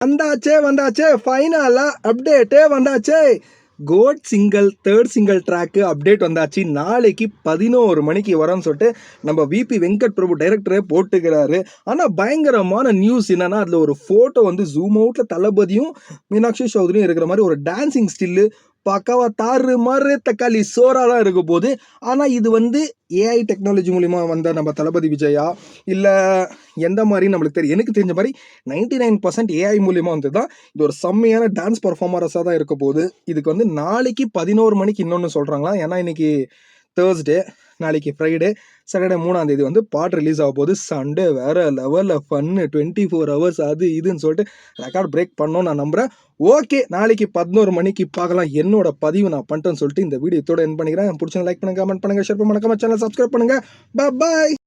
வந்தாச்சே ஃபைனலா அப்டேட்டே வந்தாச்சே. GOAT single third single track update வந்தாச்சு. நாளைக்கு 11 மணிக்கு வரோன்னு சொல்லிட்டு நம்ம விபி வெங்கட் பிரபு டைரக்டரே போட்டுக்கிறாரு. ஆனால் பயங்கரமான நியூஸ் என்னன்னா, அதில் ஒரு ஃபோட்டோ வந்து ஜூம் அவுட்ல தளபதியும் மீனாட்சி சௌத்ரியும் இருக்கிற மாதிரி ஒரு டான்சிங் ஸ்டில்லு பக்காவா தாறு மாறு தக்காளி சோறா தான் இருக்க போகுது. ஆனால் இது வந்து ஏஐ டெக்னாலஜி மூலிமா வந்த நம்ம தளபதி விஜயா இல்லை எந்த மாதிரி நம்மளுக்கு தெரியும். எனக்கு தெரிஞ்ச மாதிரி 99% ஏஐ மூலியமாக வந்து தான் இது ஒரு செம்மையான டான்ஸ் பர்ஃபார்மர்ஸாக தான் இருக்க போகுது. இதுக்கு வந்து நாளைக்கு 11 மணிக்கு இன்னொன்று சொல்கிறாங்களா. ஏன்னா இன்னைக்கு தேர்ஸ்டே, நாளைக்கு ஃப்ரைடே, சாட்டர்டே 3ஆம் தேதி வந்து பாட்டு ரிலீஸ் ஆக போகுது. சண்டே வேறு லெவலில் ஃபன்னு 24 hours அது இதுன்னு சொல்லிட்டு ரெக்கார்ட் பிரேக் பண்ணோன்னு நான் நம்புகிறேன். ஓகே, நாளைக்கு 11 மணிக்கு பார்க்கலாம். என்னோட பதிவு நான் பண்ணிட்டேன்னு சொல்லிட்டு இந்த வீடியோ இதோட என் பண்ணிக்கிறேன். பிடிச்ச லைக் பண்ணுங்கள், கமெண்ட் பண்ணுங்கள், ஷேர் பண்ணுங்கள், சேனல் சப்ஸ்கிரைப் பண்ணுங்கள். பாய்.